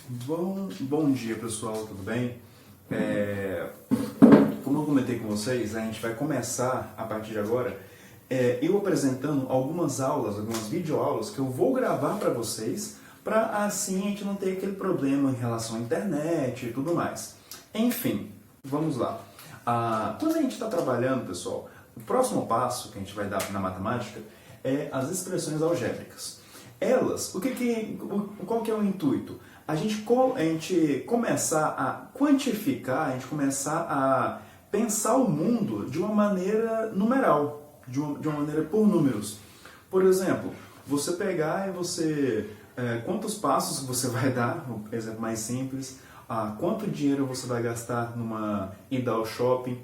Bom dia, pessoal, tudo bem? Como eu comentei com vocês, a gente vai começar a partir de agora eu apresentando algumas aulas, algumas videoaulas que eu vou gravar para vocês, para assim a gente não ter aquele problema em relação à internet e tudo mais. Enfim, vamos lá. Quando a gente está trabalhando, pessoal, o próximo passo que a gente vai dar na matemática é as expressões algébricas. Elas, qual que é o intuito? A gente começar a quantificar, a gente começar a pensar o mundo de uma maneira numeral, de uma maneira por números. Por exemplo, você pegar e quantos passos você vai dar, um exemplo mais simples, quanto dinheiro você vai gastar numa ida ao shopping,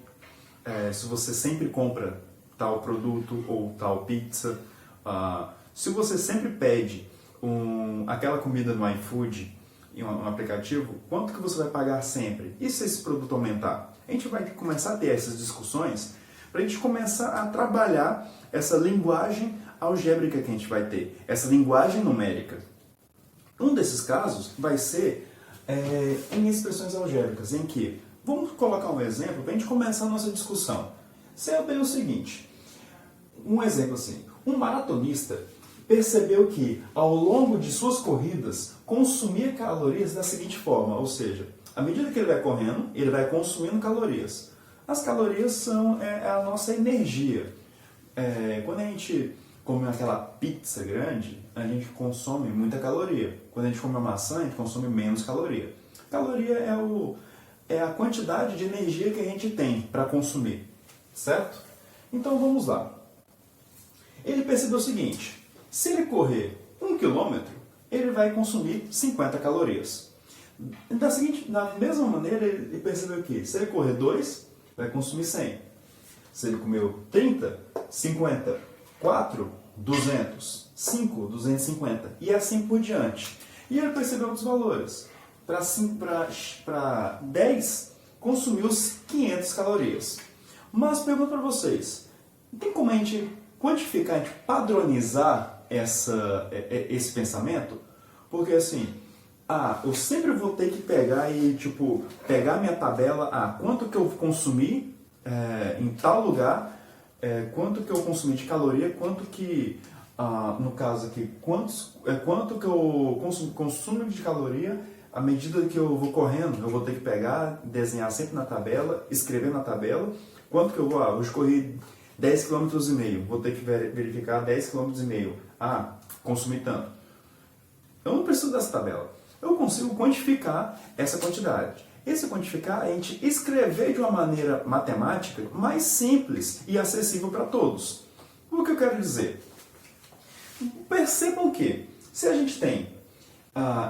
se você sempre compra tal produto ou tal pizza, se você sempre pede aquela comida no iFood, em um aplicativo, quanto que você vai pagar sempre? E se esse produto aumentar? A gente vai começar a ter essas discussões para a gente começar a trabalhar essa linguagem algébrica que a gente vai ter, essa linguagem numérica. Um desses casos vai ser em expressões algébricas, em que, vamos colocar um exemplo para a gente começar a nossa discussão. Seja bem o seguinte, um exemplo assim, um maratonista percebeu que, ao longo de suas corridas, consumia calorias da seguinte forma, ou seja, à medida que ele vai correndo, ele vai consumindo calorias. As calorias são a nossa energia. Quando a gente come aquela pizza grande, a gente consome muita caloria. Quando a gente come uma maçã, a gente consome menos caloria. Caloria é a quantidade de energia que a gente tem para consumir, certo? Então vamos lá. Ele percebeu o seguinte, se ele correr 1 km, ele vai consumir 50 calorias. Da mesma maneira, ele percebeu que se ele correr 2, vai consumir 100. Se ele comeu 30, 50. 4, 200. 5, 250. E assim por diante. E ele percebeu outros valores. Para 10, consumiu 500 calorias. Mas pergunto para vocês, tem como a gente quantificar, a gente padronizar esse pensamento? Porque assim, eu sempre vou ter que pegar pegar minha tabela, quanto que eu consumi em tal lugar, quanto que eu consumi de caloria, quanto que, no caso aqui, quanto que eu consumo de caloria, à medida que eu vou correndo, eu vou ter que pegar, desenhar sempre na tabela, escrever na tabela, quanto que eu vou, hoje corri 10,5 km, vou ter que verificar 10,5 km. Consumi tanto. Eu não preciso dessa tabela. Eu consigo quantificar essa quantidade. Esse quantificar é a gente escrever de uma maneira matemática mais simples e acessível para todos. O que eu quero dizer? Percebam que, se a gente tem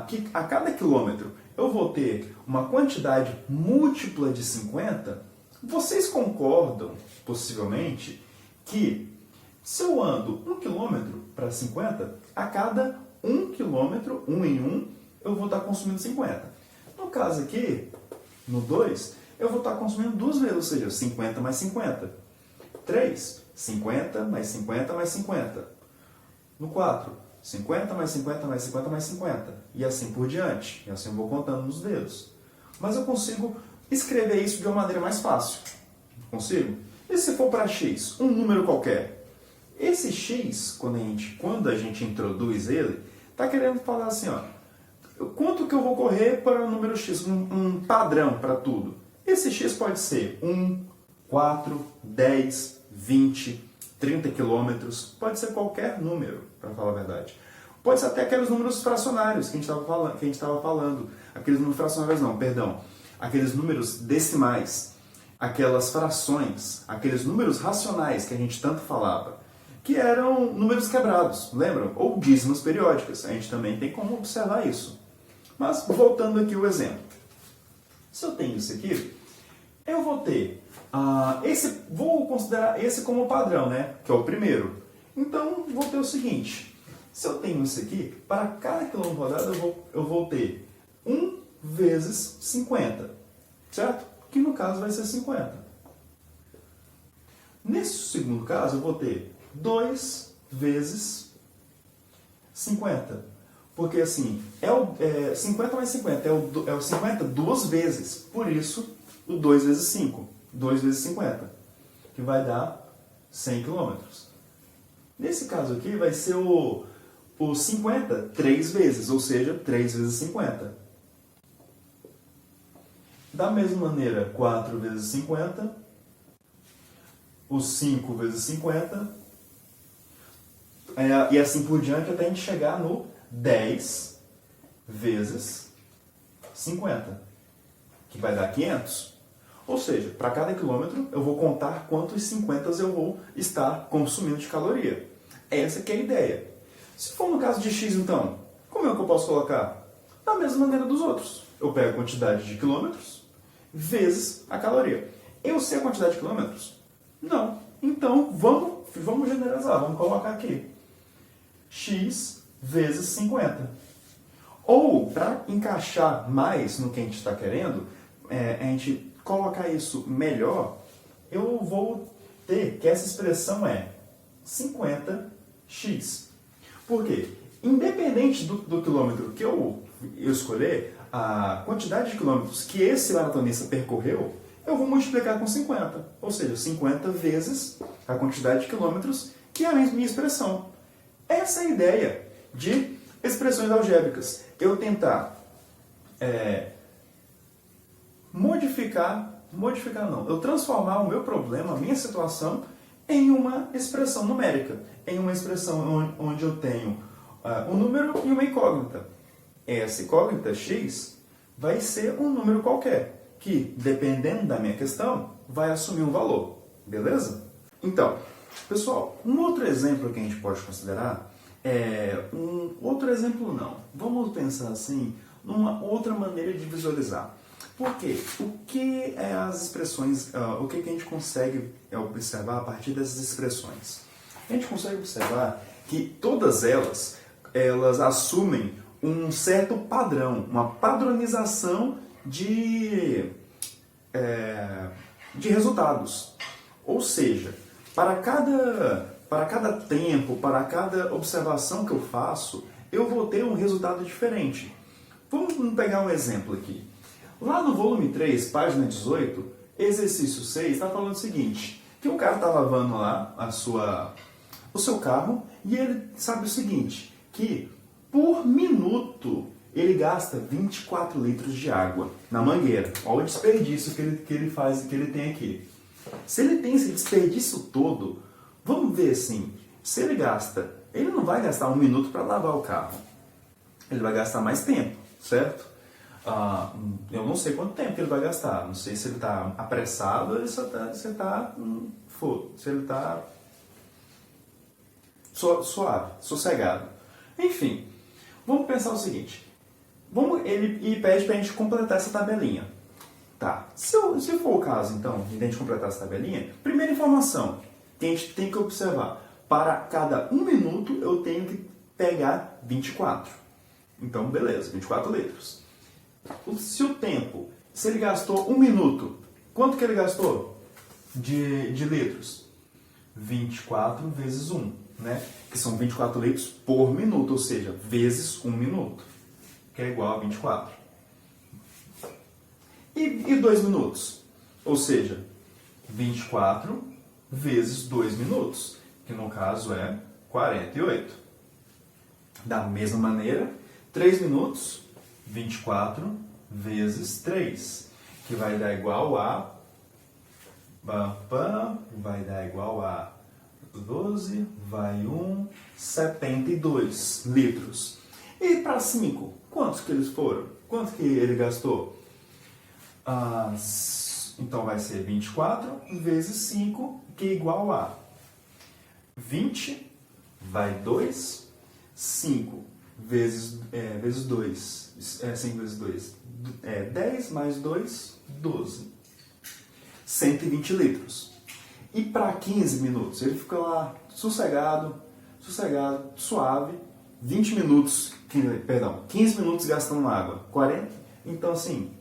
que a cada quilômetro eu vou ter uma quantidade múltipla de 50, vocês concordam, possivelmente, que se eu ando 1 km para 50, a cada 1 km, 1 em 1, eu vou estar consumindo 50. No caso aqui, no 2, eu vou estar consumindo 2 vezes, ou seja, 50 mais 50. 3, 50 mais 50 mais 50. No 4, 50 mais 50 mais 50 mais 50. E assim por diante. E assim eu vou contando nos dedos. Mas eu consigo escrever isso de uma maneira mais fácil. Consigo? E se for para x, um número qualquer? Esse x, quando a gente introduz ele, está querendo falar assim, quanto que eu vou correr para o número x, um padrão para tudo. Esse x pode ser 1, 4, 10, 20, 30 quilômetros, pode ser qualquer número, para falar a verdade. Pode ser até aqueles números fracionários que a gente estava falando. Aqueles números fracionários não, perdão. Aqueles números decimais, aquelas frações, aqueles números racionais que a gente tanto falava, que eram números quebrados, lembram? Ou dízimos periódicas. A gente também tem como observar isso. Mas, voltando aqui ao exemplo. Se eu tenho isso aqui, eu vou ter vou considerar esse como padrão, né? Que é o primeiro. Então, vou ter o seguinte. Se eu tenho isso aqui, para cada quilômetro rodado eu vou ter 1 vezes 50. Certo? Que no caso vai ser 50. Nesse segundo caso, eu vou ter 2 vezes 50. Porque assim, 50 mais 50, é o 50 duas vezes. Por isso, o 2 vezes 5. 2 vezes 50, que vai dar 100 km. Nesse caso aqui, vai ser o 50 3 vezes, ou seja, 3 vezes 50. Da mesma maneira, 4 vezes 50, o 5 vezes 50, e assim por diante até a gente chegar no 10 vezes 50, que vai dar 500. Ou seja, para cada quilômetro eu vou contar quantos 50 eu vou estar consumindo de caloria. Essa que é a ideia. Se for no caso de X, então, como é que eu posso colocar? Da mesma maneira dos outros. Eu pego a quantidade de quilômetros vezes a caloria. Eu sei a quantidade de quilômetros? Não. Então, vamos generalizar, vamos colocar aqui. X vezes 50. Ou, para encaixar mais no que a gente está querendo, a gente colocar isso melhor, eu vou ter que essa expressão é 50x. Por quê? Independente do quilômetro que eu escolher, a quantidade de quilômetros que esse maratonista percorreu, eu vou multiplicar com 50. Ou seja, 50 vezes a quantidade de quilômetros, que é a minha expressão. Essa é a ideia de expressões algébricas. Eu tentar eu transformar o meu problema, a minha situação, em uma expressão numérica, em uma expressão onde eu tenho um número e uma incógnita. Essa incógnita, x, vai ser um número qualquer, que, dependendo da minha questão, vai assumir um valor. Beleza? Então, pessoal, um outro exemplo que a gente pode considerar outro exemplo não. Vamos pensar assim, numa outra maneira de visualizar. Por quê? O que é as expressões, o que a gente consegue observar a partir dessas expressões? A gente consegue observar que todas elas assumem um certo padrão, uma padronização de resultados. Ou seja, para cada tempo, para cada observação que eu faço, eu vou ter um resultado diferente. Vamos pegar um exemplo aqui. Lá no volume 3, página 18, exercício 6, está falando o seguinte, que o cara está lavando lá o seu carro e ele sabe o seguinte, que por minuto ele gasta 24 litros de água na mangueira. Olha o desperdício que ele tem aqui. Se ele tem esse desperdício todo, vamos ver assim, se ele não vai gastar um minuto para lavar o carro. Ele vai gastar mais tempo, certo? Eu não sei quanto tempo ele vai gastar. Não sei se ele está apressado ou se ele está suave, sossegado. Enfim, vamos pensar o seguinte. Ele pede para a gente completar essa tabelinha. Tá. Se for o caso, então, de a gente completar essa tabelinha, primeira informação que a gente tem que observar. Para cada 1 minuto eu tenho que pegar 24. Então, beleza, 24 litros. Se ele gastou 1 minuto, quanto que ele gastou de litros? 24 vezes 1, né? Que são 24 litros por minuto, ou seja, vezes 1 minuto, que é igual a 24. E 2 minutos? Ou seja, 24 vezes 2 minutos, que no caso é 48. Da mesma maneira, 3 minutos, 24 vezes 3, que vai dar igual a 12, 72 litros. E para 5, quantos que eles foram? Quanto que ele gastou? Então vai ser 24 vezes 5, que é igual a 20, vai 2, 5 vezes 2, 5 vezes 2, 10 mais 2, 12. 120 litros. E para 15 minutos, ele fica lá sossegado, suave, 15 minutos gastando água, 40, então assim,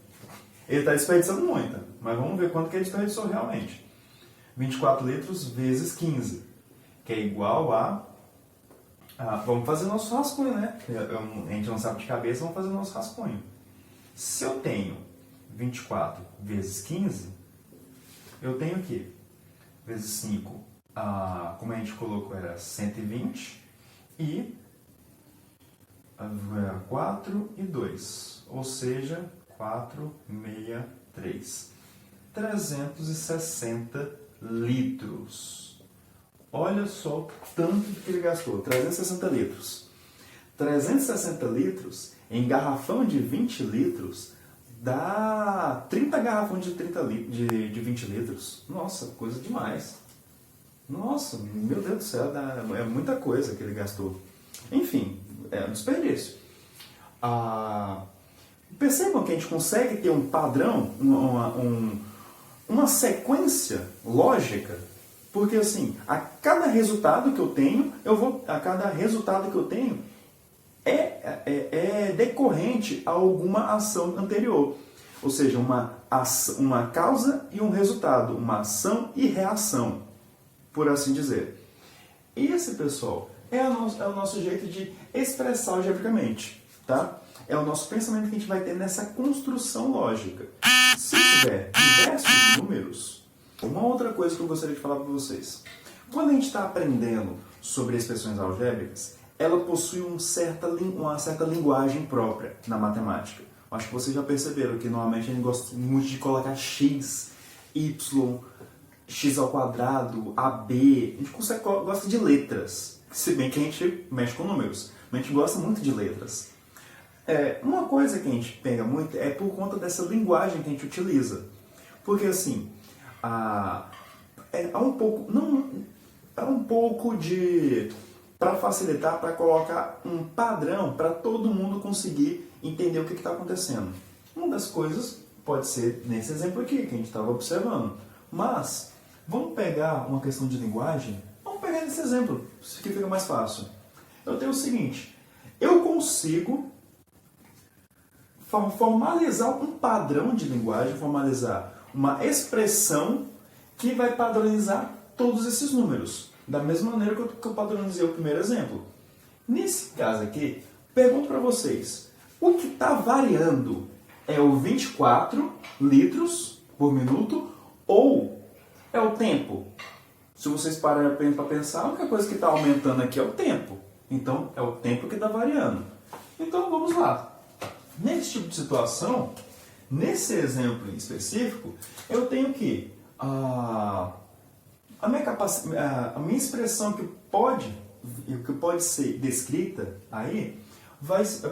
ele está desperdiçando muita, mas vamos ver quanto que ele desperdiçou realmente. 24 litros vezes 15, que é igual a Vamos fazer nosso rascunho, né? A gente não sabe de cabeça, vamos fazer nosso rascunho. Se eu tenho 24 vezes 15, eu tenho aqui, vezes 5, como a gente colocou, era 120, e 4 e 2, ou seja, 463. 360 litros. Olha só o tanto que ele gastou, 360 litros. 360 litros em garrafão de 20 litros dá 30 garrafões de 20 litros. Nossa, coisa demais. Nossa, meu Deus do céu, é muita coisa que ele gastou. Enfim, é um desperdício. Percebam que a gente consegue ter um padrão, uma sequência lógica, porque assim, a cada resultado que eu tenho é decorrente a alguma ação anterior. Ou seja, uma causa e um resultado, uma ação e reação, por assim dizer. Esse, pessoal, é o nosso jeito de expressar algebricamente, tá? É o nosso pensamento que a gente vai ter nessa construção lógica. Se tiver diversos números, uma outra coisa que eu gostaria de falar para vocês. Quando a gente está aprendendo sobre expressões algébricas, ela possui uma certa linguagem própria na matemática. Acho que vocês já perceberam que normalmente a gente gosta muito de colocar x, y, x ao quadrado, AB. A gente gosta de letras, se bem que a gente mexe com números, mas a gente gosta muito de letras. Uma coisa que a gente pega muito é por conta dessa linguagem que a gente utiliza. Porque assim, há um pouco de... para facilitar, para colocar um padrão para todo mundo conseguir entender o que está acontecendo. Uma das coisas pode ser nesse exemplo aqui, que a gente estava observando. Mas, vamos pegar uma questão de linguagem, vamos pegar esse exemplo, isso aqui fica mais fácil. Eu tenho o seguinte, eu consigo formalizar um padrão de linguagem, formalizar uma expressão que vai padronizar todos esses números. Da mesma maneira que eu padronizei o primeiro exemplo. Nesse caso aqui, pergunto para vocês, o que está variando é o 24 litros por minuto ou é o tempo? Se vocês pararem para pensar, a única coisa que está aumentando aqui é o tempo. Então, é o tempo que está variando. Então, vamos lá. Nesse tipo de situação, nesse exemplo em específico, eu tenho que a minha expressão que pode ser descrita aí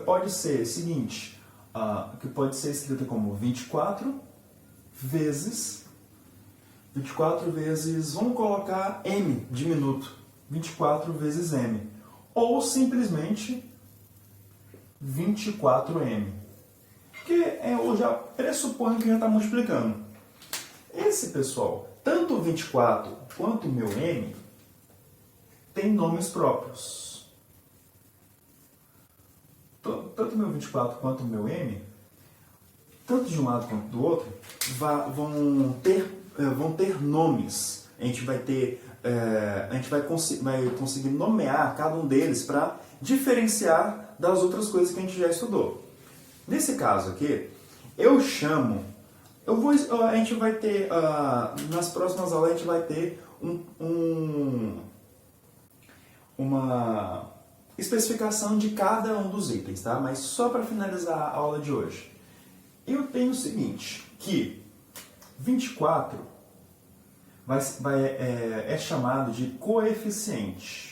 pode ser o seguinte, que pode ser escrita como 24 vezes, vamos colocar m de minuto, 24 vezes m, ou simplesmente 24m, que eu já pressuponho que já está multiplicando. Esse, pessoal, tanto o 24 quanto o meu m tem nomes próprios. Tanto o meu 24 quanto o meu m, tanto de um lado quanto do outro, vão ter nomes. A gente vai conseguir nomear cada um deles para diferenciar das outras coisas que a gente já estudou. Nesse caso aqui, a gente vai ter, nas próximas aulas, a gente vai ter uma especificação de cada um dos itens, tá? Mas só para finalizar a aula de hoje. Eu tenho o seguinte, que 24 é chamado de coeficiente.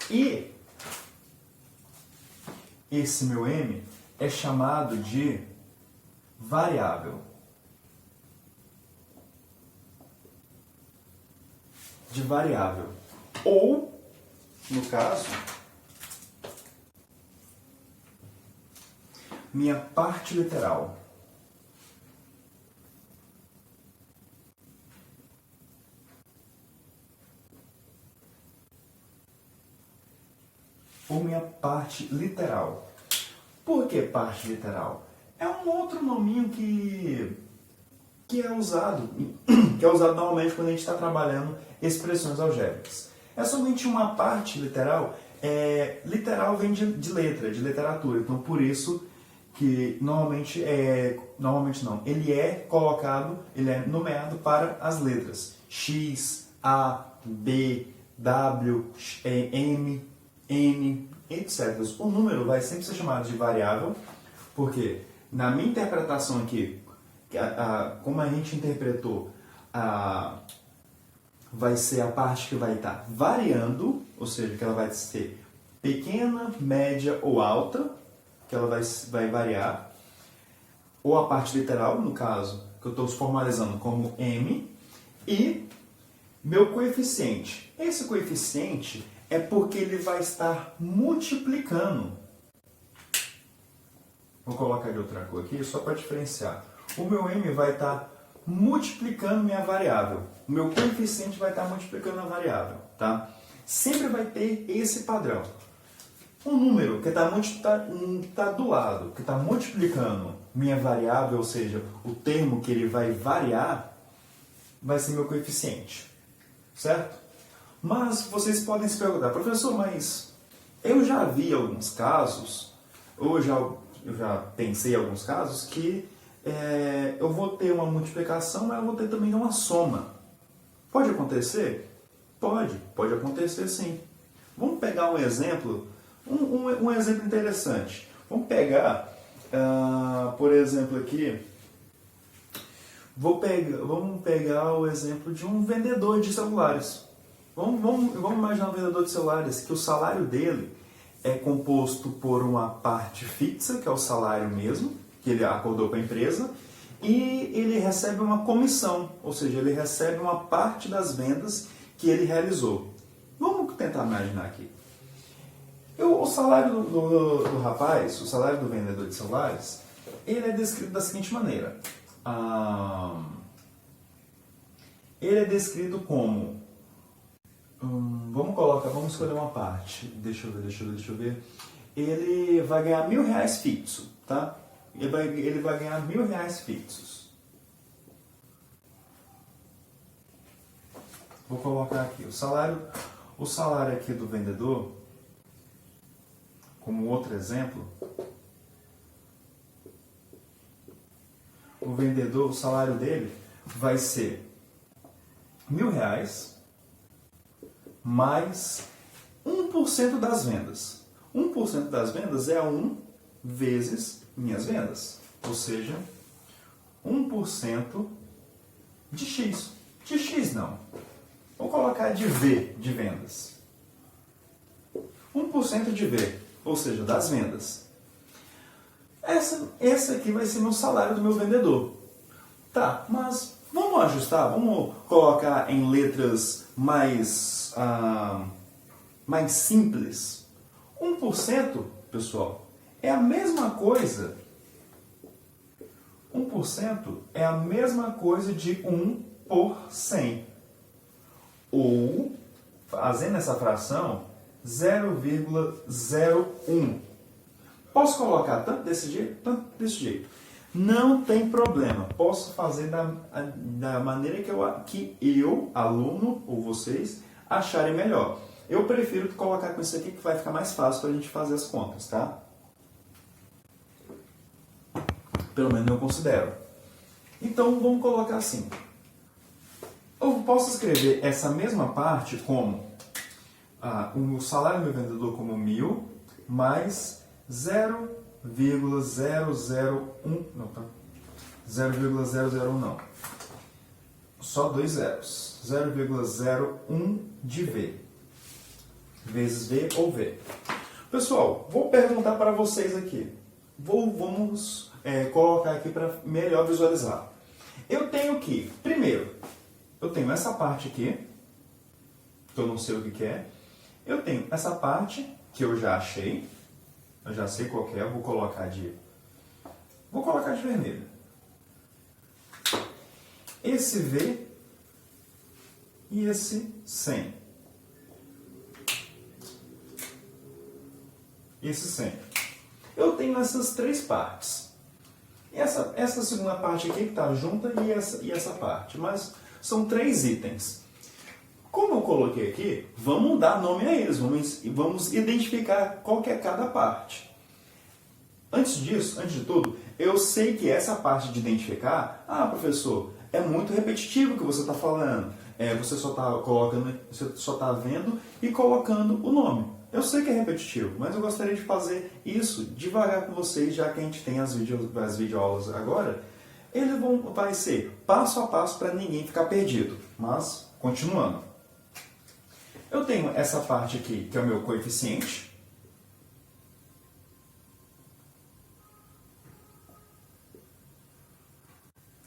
E esse meu m é chamado de variável. Ou, no caso, minha parte literal. Ou minha parte literal. Por que parte literal? É um outro nominho que que é usado normalmente quando a gente está trabalhando expressões algébricas. É somente uma parte literal. Literal vem de letra, de literatura. Então, por isso que normalmente não, ele é nomeado para as letras X, A, B, W, M, N, etc. O número vai sempre ser chamado de variável, porque na minha interpretação aqui, como a gente interpretou, vai ser a parte que vai estar variando, ou seja, que ela vai ser pequena, média ou alta, que ela vai variar, ou a parte literal, no caso, que eu estou formalizando como M, e meu coeficiente. Esse coeficiente é porque ele vai estar multiplicando. Vou colocar de outra cor aqui, só para diferenciar. O meu M vai estar multiplicando minha variável. O meu coeficiente vai estar multiplicando a variável. Tá? Sempre vai ter esse padrão. Um número que tá do lado, que está multiplicando minha variável, ou seja, o termo que ele vai variar, vai ser meu coeficiente. Certo? Mas vocês podem se perguntar, professor, mas eu já vi alguns casos, eu já pensei em alguns casos que eu vou ter uma multiplicação, mas eu vou ter também uma soma. Pode acontecer? Pode acontecer sim. Vamos pegar um exemplo, um exemplo interessante. Vamos pegar, por exemplo aqui, vamos pegar o exemplo de um vendedor de celulares. Vamos imaginar um vendedor de celulares que o salário dele é composto por uma parte fixa, que é o salário mesmo, que ele acordou com a empresa, e ele recebe uma comissão, ou seja, ele recebe uma parte das vendas que ele realizou. Vamos tentar imaginar aqui. O salário do rapaz, o salário do vendedor de celulares, ele é descrito da seguinte maneira. Ele é descrito como... vamos escolher uma parte. Deixa eu ver. Ele vai ganhar R$1.000 fixo, tá? Ele vai ganhar R$1.000 fixos. Vou colocar aqui o salário aqui do vendedor, como outro exemplo. O vendedor, o salário dele vai ser R$1.000 mais 1% das vendas. 1% das vendas é 1 vezes minhas vendas. Ou seja, 1% de X. De X não. Vou colocar de V, de vendas. 1% de V, ou seja, das vendas. Essa aqui vai ser meu salário do meu vendedor. Tá, mas vamos ajustar, vamos colocar em letras mais simples. 1%, pessoal, é a mesma coisa. 1% é a mesma coisa de 1 por 100. Ou, fazendo essa fração, 0,01. Posso colocar tanto desse jeito, tanto desse jeito. Não tem problema. Posso fazer da maneira que eu, aluno, ou vocês, acharem melhor. Eu prefiro colocar com isso aqui, que vai ficar mais fácil para a gente fazer as contas, tá? Pelo menos eu considero. Então, vamos colocar assim. Eu posso escrever essa mesma parte como o salário do meu vendedor como 1.000 mais 0,001, não, tá? 0,001 não. Só 2 zeros. 0,01 de V. Vezes V ou V. Pessoal, vou perguntar para vocês aqui. Vamos colocar aqui para melhor visualizar. Eu tenho que, primeiro, eu tenho essa parte aqui, que eu não sei o que é. Eu tenho essa parte, que eu já achei. Eu já sei qual que é, vou colocar de vermelho. Esse V e esse 100. Esse 100. Eu tenho essas três partes. Essa segunda parte aqui que está junta e essa parte, mas são 3 itens. Como eu coloquei aqui, vamos dar nome a eles, vamos identificar qual que é cada parte. Antes disso, antes de tudo, eu sei que essa parte de identificar, professor, é muito repetitivo o que você está falando. Você só está vendo e colocando o nome. Eu sei que é repetitivo, mas eu gostaria de fazer isso devagar com vocês, já que a gente tem as videoaulas agora. Vai ser passo a passo para ninguém ficar perdido. Mas, continuando. Eu tenho essa parte aqui, que é o meu coeficiente.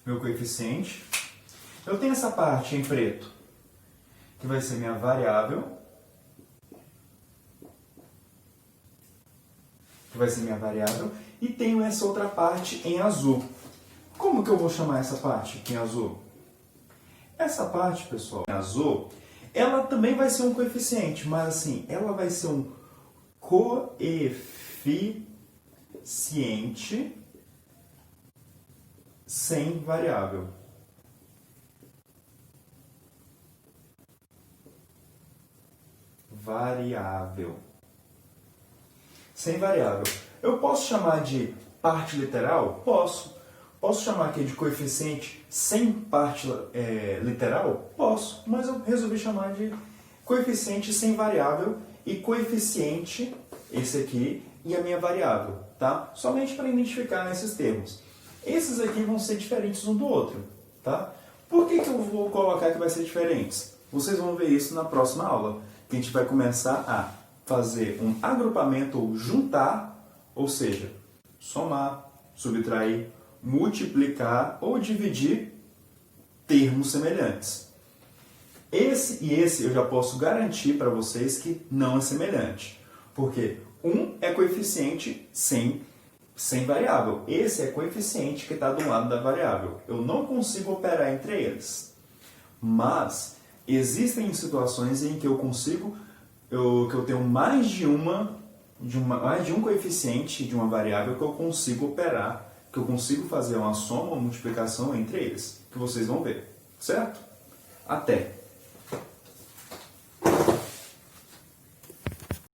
Meu coeficiente. Eu tenho essa parte em preto, que vai ser minha variável. E tenho essa outra parte em azul. Como que eu vou chamar essa parte aqui em azul? Essa parte, pessoal, em azul, ela também vai ser um coeficiente, mas assim, ela vai ser um coeficiente sem variável. Sem variável. Eu posso chamar de parte literal? Posso. Posso chamar aqui de coeficiente sem parte literal? Posso, mas eu resolvi chamar de coeficiente sem variável e coeficiente, esse aqui, e a minha variável, tá? Somente para identificar esses termos. Esses aqui vão ser diferentes um do outro, tá? Por que eu vou colocar que vai ser diferentes? Vocês vão ver isso na próxima aula, que a gente vai começar a fazer um agrupamento ou juntar, ou seja, somar, subtrair, multiplicar ou dividir termos semelhantes. Esse e esse eu já posso garantir para vocês que não é semelhante, porque um é coeficiente sem variável, esse é coeficiente que está do lado da variável. Eu não consigo operar entre eles, mas existem situações em que eu consigo, que eu tenho mais de um coeficiente de uma variável que eu consigo operar, que eu consigo fazer uma soma, uma multiplicação entre eles, que vocês vão ver, certo? Até!